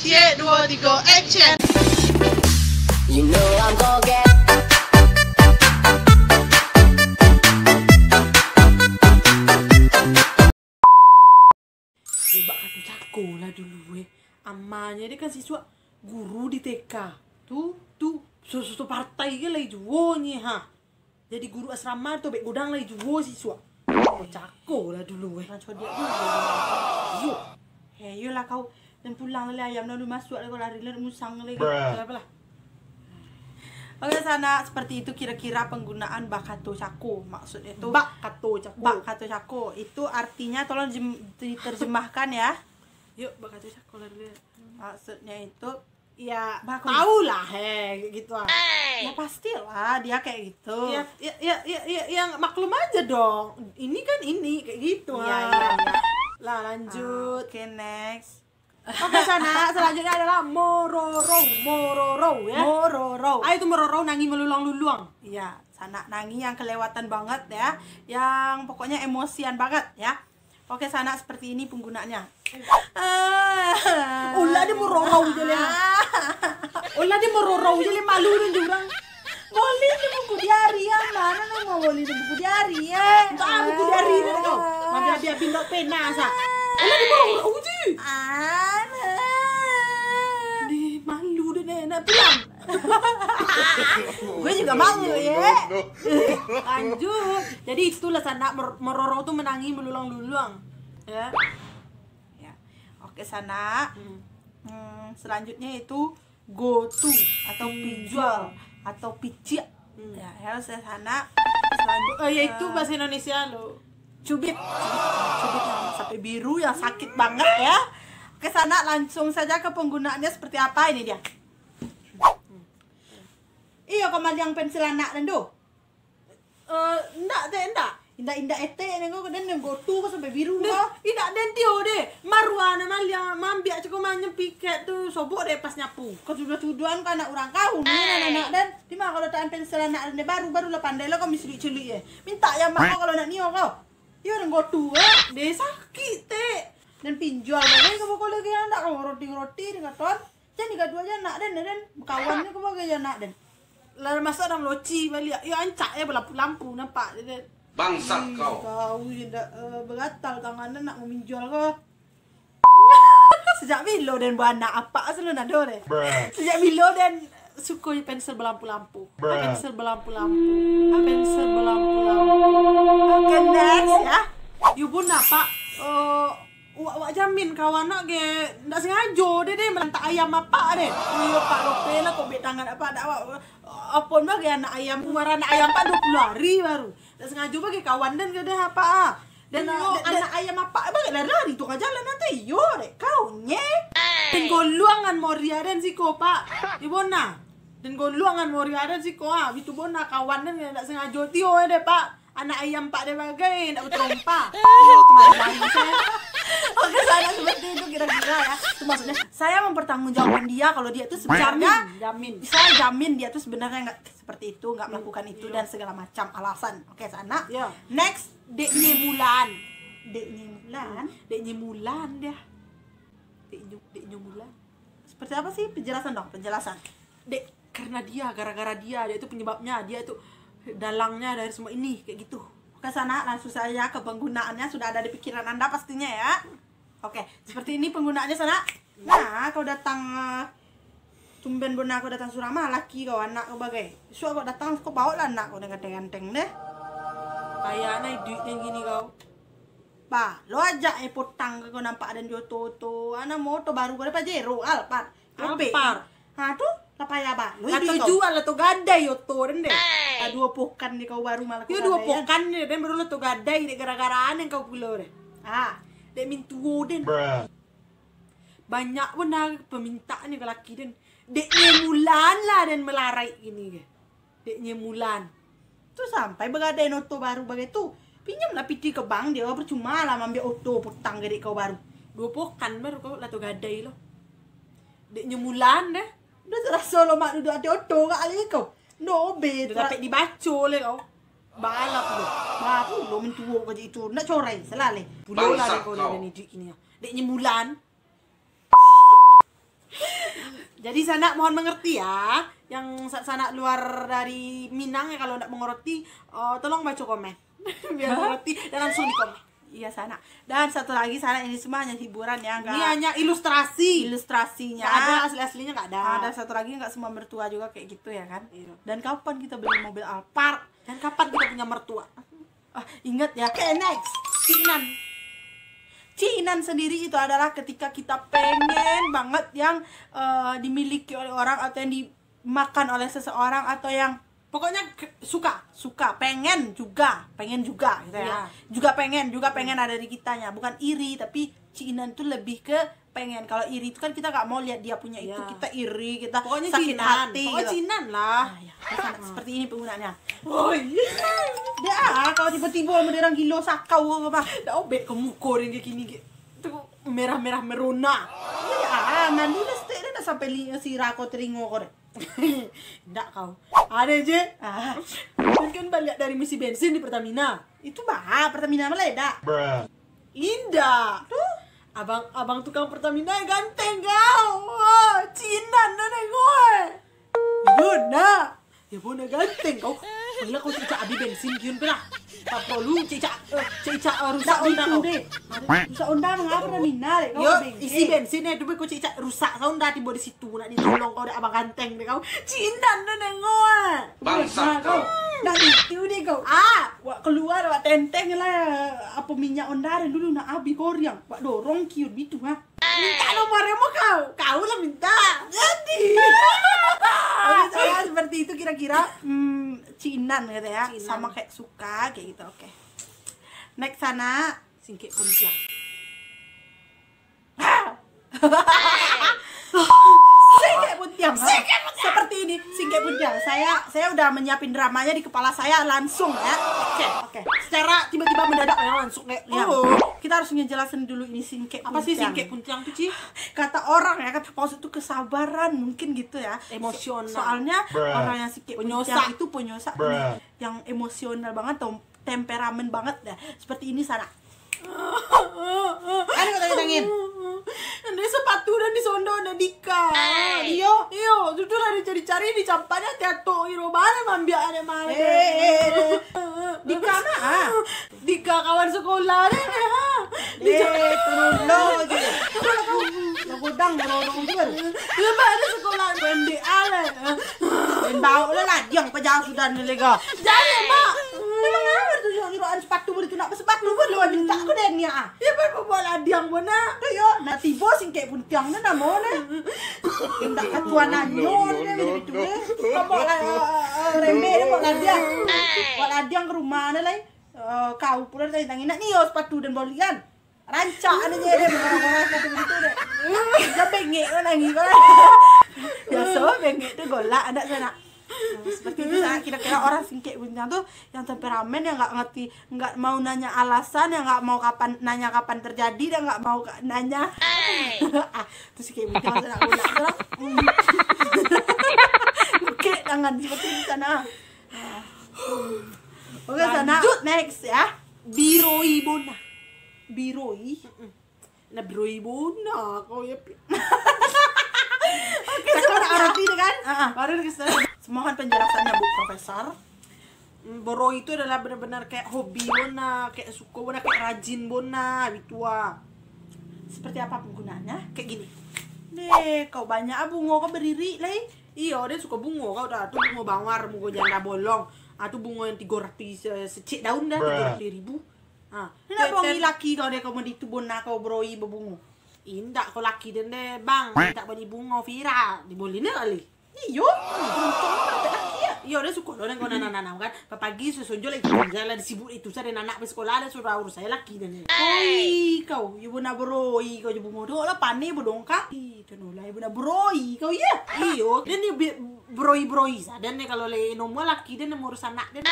Cie, 2, 3, action. You know I'm gonna get. Coba kata cako lah dulu Amanya dia kan siswa guru di TK. Tuh susu partai ke lah juonya ha. Jadi guru asrama tuh bek godang lah juo siswa. Cako lah dulu Macam dia dulu. Yo. Heyo lah kau dan pulang lah ayam lalu masuk lah kau lari lah musang lagi. Apa lah. Oke sana seperti itu kira-kira penggunaan bakato cako. Maksudnya itu bakato cako itu artinya tolong diterjemahkan ya. Yuk bakato cako lah dulu. Maksudnya itu ya tahu lah gitu ah. Ya pastilah dia kayak gitu. Ya maklum aja dong. Ini kan ini kayak gitu. Iya. Lah lanjut. Oke, next. Oke sana selanjutnya adalah mororo ya. Mororo. Itu mororo nangi melulang-luluang. Iya, sana nangi yang kelewatan banget ya. Yang pokoknya emosian banget ya. Oke sana seperti ini penggunaannya. Ulah dia mororo je Ulah dia mororo je malu dan jurang. Boleh di buku diari ya mana mau boleh di buku diari ya. Entah buku diari deh kau. Dia pindah pena sa. Ulah dia mororo je. Di malu deh nak pulang. Gue juga malu ya. Lanjut. Jadi itulah sana mororo tuh menangi melulang-lulang ya. Oke sana. Selanjutnya itu go to atau pinjol atau picik. Ya sana. Selanjutnya yaitu bahasa Indonesia lo. Cubit yang sampai biru yang sakit banget ya. Oke sana langsung saja ke penggunaannya seperti apa ini dia. Iya kamal yang pensil anak dan do. Enggak. Indah ete nengo dan nengo tu sampai biru kah? Indah den tio deh. Marwana mal yang mambiak cukup piket tuh sobok deh pas nyapu. Kau tuduhan kan anak orang kau nih anak dan di mana kalau tak pensil anak dan baru lah pandai lah kau misli-cili ya. Minta ya mak kalau nak nio kau. Iya nengo tu deh sakit teh. Dan pinjol boleh kau kalau lagi anak kau roti dengan ton. Jadi kedua aja nak dan kawannya kau bagi anak dan. Lalu masa dalam loci balik. Ya ancak ya lampu nampak dia. Bangsat kau. Kau tidak bergatal tangannya nak meminjol kau. Sejak bilo dan buana apa asal nak dore. Sejak bilo dan suka pensel berlampu-lampu. Pensel berlampu-lampu. Oke next ya. You pun apa? Wak jamin kawan nak ge ndak sengaja deh melantak ayam apa deh. Iya Pak Lope lah kok bet tangan apa ada apa bagi anak ayam umur anak ayam Pak 20 hari baru. Ndak sengaja bagi kawan dan gede apa dan anak ayam apa bagi lari tu ke jalan nanti yo deh kau nye. Dan goluangan moria dan siko Pak. Ibona. Dan goluangan moria dan siko itu bona kawan dan ndak sengaja tio deh Pak. Anak ayam Pak deh bagai ndak bertrompa. Kemarin saya. Oke sana seperti itu kira-kira ya. Itu maksudnya saya mempertanggungjawabkan dia kalau dia itu sebenarnya saya jamin dia tuh sebenarnya nggak seperti itu, nggak melakukan itu dan segala macam alasan. Oke sana. Next Deknya Mulan dia. Deknya Mulan. Seperti apa sih penjelasan dong? Penjelasan. Karena dia gara-gara dia itu penyebabnya, dia itu dalangnya dari semua ini kayak gitu. Ke sana langsung saya ke penggunaannya sudah ada di pikiran Anda pastinya ya. Oke, seperti ini penggunaannya sana. Nah, kau datang tumben bona kau datang Surama laki kau anak kau bagai. So kau datang kau bawa lah anak kau dengan ganteng deh. Kayak naik duitnya gini kau. Pak, lo ajak potang kau nampak dan joto anak motor baru kau ada Pajero Alphard. Alphard. Nah tuh apa ya Pak? Atau jual atau gadai yoto dan deh. Dua pokan di kau baru malah kau. Dua pokan nih dan baru lo tuh gadai deh gara-gara yang kau pulau deh. Dek mintu den. Banyak benar permintaan nih ke laki dan deknya Mulan lah dan melarai gini ke. Deknya Mulan. Tuh sampai begadai oto baru bagai tuh. Pinjam lah piti ke bank dia percuma lah ambil oto potang gede kau baru. Dua pokan baru kau lah tuh gadai lo. Deknya Mulan deh. Udah terasa lo mak duduk ada oto kali kau. Nobe dapat dibaca oleh kau. Balap lo. Baru lo mentua kau itu. Nak corai selalu. Pulau lah kau dah ni duit ini. Deknya Mulan. Jadi Sana mohon mengerti ya, yang Sana luar dari Minang ya, kalau nggak mengerti tolong baca komen biar mengerti dan langsung di komen. Iya Sana. Dan satu lagi Sana, ini semua hanya hiburan ya, Ini hanya ilustrasinya. Nggak ada asli-aslinya, nggak ada. Ada Satu lagi, nggak semua mertua juga kayak gitu ya kan. Iya. Dan kapan kita beli mobil Alphard? Dan kapan kita punya mertua? Ingat ya. Oke, next. Ciinan sendiri itu adalah ketika kita pengen banget yang dimiliki oleh orang, atau yang dimakan oleh seseorang, atau yang pokoknya suka, pengen juga gitu ya. Iya. Juga pengen ada di kitanya, bukan iri, tapi ciinan itu lebih ke pengen. Kalau iri itu kan kita nggak mau lihat dia punya itu, Iya. kita iri, kita Pokoknya sakit cinan. hati. Pokoknya gitu. cinan lah. Seperti ini penggunaannya. Oh iya. Dia kalau tiba-tiba menderang gilo sakau apa? Dah obek ke muka dia kayak gini gitu. Merah-merah merona. Ya, mandi dah stek dah sampai si Rako teringo kau deh. Nggak kau. Ada je. Kan balik dari misi bensin di Pertamina. Itu Pertamina meledak. Indah. Abang tukang Pertamina ganteng kau. Wah, cinan dah nengok. Bona. Ya bona ganteng kau. Bila kau cicak abi bensin kiun pernah. Tak perlu cicak rusak onda kau. Rusak onda mengapa Pertamina deh kau? Yo, isi bensinnya itu kau cicak rusak onda tiba di situ nak ditolong kau deh abang ganteng deh kau. Cinan dah nengok. Bangsa kau. Dah itu deh kau. Wak keluar wak tenteng lah apa minyak onda dulu nak abi koryang. Wak dorong kiun gitu ha. Minta nomornya mau kau lah minta. Jadi. Oke, saya seperti itu kira-kira ciinan gitu ya. Ciinan. Sama kayak suka kayak gitu. Oke. Next Sana. Singkit puntiang. Singkek puntiang. Seperti ini singkek puntiang. Saya udah menyiapin dramanya di kepala saya langsung ya. Oke. Secara tiba-tiba mendadak ya langsung kayak Kita harus ngejelasin dulu ini singkek apa sih puntiang. singkit puntiang tuh Ci? Kata orang ya, kata maksud itu kesabaran mungkin gitu ya. Emosional. Soalnya orang yang singkit Penyosa. puntiang itu penyosa yang emosional banget atau temperamen banget ya. Seperti ini Sana. Ada kata tangin. Ada sepatu dan di sondo ada Dika. Iyo. Sudah lah dicari-cari di campanya teato iro mana mambia ada mana. Dika mana? Dika kawan sekolah deh ha. Turun lo aja. Lo godang dorong juga. Lepas ada sekolah PMDA lah. Dan bau lah yang pejauh sudah lega. Jangan mak. Memang apa tuh iroan sepatu begitu nak sepatu pun lo minta aku deh nya. Ya bawa ladiang mana? Yo, nah tiba singkek puntiang na namo na. Indak katuanan yo na begitu deh. Kamu rembe na mo ladiang. Wala ladiang ke rumah na lai. Kau pula tadi tangin nak ni yo sepatu dan bolian. Rancak ada je deh orang-orang sepatu begitu deh. Dia bengek lagi kan. Biasa bengek tu golak anak sana. Seperti itu kira-kira orang singkek puntiang tuh yang temperamen, yang nggak ngerti, nggak mau nanya alasan, yang nggak mau nanya kapan terjadi, dan nggak mau nanya terus singkek puntiang sana guna oke jangan seperti di sana. Oke Sana, next ya. Biroi bona. Biroi. Nah biroi bona kau ya. Oke, sekarang arti kan? Baru kita mohon penjelasannya Bu Profesor. Boro itu adalah benar-benar kayak hobi bona, kayak suka bona, kayak rajin bona, bitua. Seperti apa penggunaannya? Kayak gini. Deh, kau banyak bunga kau berdiri lah. Iya, dia suka bunga kau dah. Tuh bunga bawar, bunga janda bolong. Tuh bunga yang 300 secik daun dah 300.000. Kenapa orang laki kau deh kau mau ditubona kau beroi berbunga? Indak kau laki dan deh bang, tak boleh bunga Vira, diboleh kali. Iyo, beruntung dapat laki ya. Iya, dia suka loh kau nanam kan. Pagi sesonjo lagi jalan disibuk itu saya anak ke sekolah ada sudah urus saya laki dan. Oi, kau ibu nak beroi kau je bunga doh lah pane bodong kak. Ih, lah ibu nak beroi kau ya. Iyo, dan dia broi dan nih kalau le nomor laki dan nomor urus anak dan.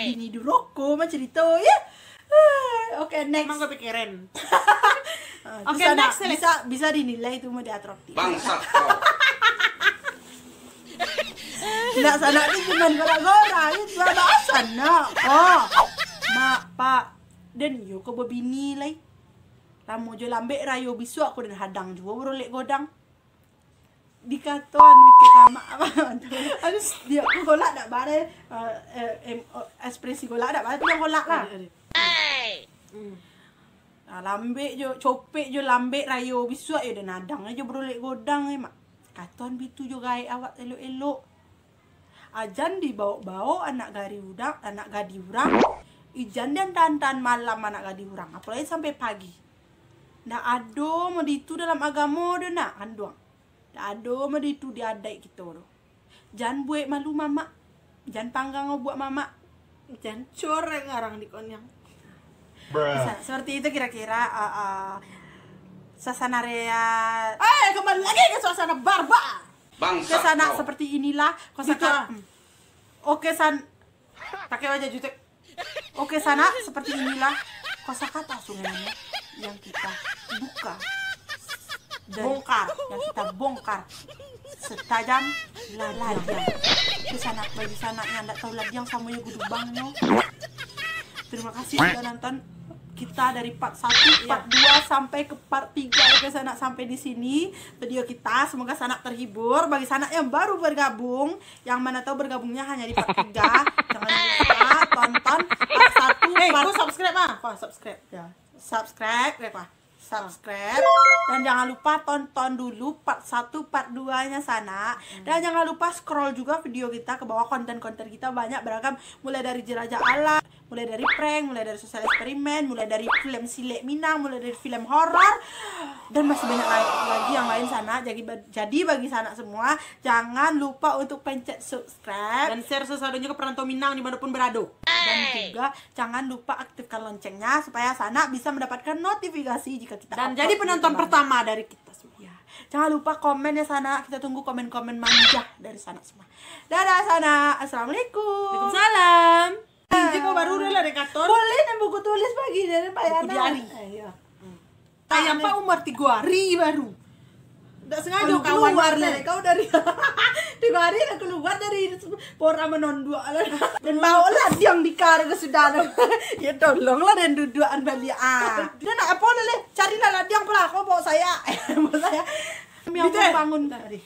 Ini duroko mah cerita ya. Oke, next. Emang gue pikirin. Oke, next bisa dinilai itu mau diatraktif. Bangsat. Tidak sana ini cuma gora-gora, ini cuma bahasan nak. Oh, mak pak, dan yo kau berbini lagi. Ramu jo lambek rayo bisu aku dan hadang juga berolek godang. di katon bikin sama apa harus dia golak dak bare ekspresi golak dak bare yang golak lah. Nah, lambe jo copek jo lambe rayo bisu ya dan nadang aja berolek godang mak. Katon bitu jo gae awak elok-elok. Ajan dibawa-bawa anak gadi urang. Ijan dan dandan malam anak gadi urang. Apalagi sampai pagi. Ndak ado mau ditu dalam agama do nak kan doang. Ndak ado mau ditu diadai gitu do. Jangan buat malu mama. Jangan panggang buat mama. Jangan coreng ngarang di konyang. Seperti itu kira-kira suasana rea. Kembali lagi ke suasana barba. Ke sana seperti inilah kosakata. Oke pakai wajah jutek. Oke sana seperti inilah kosakata sungainya yang kita buka dan yang kita bongkar setajam ladiang. Ke sana bagi sana yang enggak tahu ladiang samanya gudubangnya. Terima kasih sudah nonton kita dari part 1, part 2 sampai ke part 3 ya Sanak sampai di sini video kita. Semoga Sanak terhibur. Bagi Sanak yang baru bergabung, yang mana tahu bergabungnya hanya di part 3, jangan lupa tonton part 1, part subscribe subscribe ya. Subscribe dan jangan lupa tonton dulu part 1 part 2-nya Sanak. Dan jangan lupa scroll juga video kita ke bawah, konten-konten kita banyak beragam, mulai dari jelajah alam, mulai dari prank, mulai dari sosial eksperimen, mulai dari film Silek Minang, mulai dari film horor dan masih banyak lagi yang lain Sanak. Jadi bagi Sanak semua jangan lupa untuk pencet subscribe dan share sesuatunya ke perantau Minang dimanapun berada. Dan juga jangan lupa aktifkan loncengnya supaya Sanak bisa mendapatkan notifikasi jika kita dan jadi penonton pertama dari kita semua. Ya. Jangan lupa komen ya Sanak, kita tunggu komen-komen manja dari Sanak semua. Dadah Sanak, assalamualaikum. Waalaikumsalam. Jadi kau baru udah lah dekator. Boleh nih buku tulis pagi dari Pak Yana. Diari. Ayo. Ayam Pak umur 3 hari baru. Nggak sengaja Kawan keluar dari kau dari 3 hari udah keluar dari pora menondua dan bawa lah yang dikar ke sudah. Ya tolonglah dan duduan balik dan apa lele carilah lah yang pelako bawa saya. Bawa saya. Yang bangun tadi.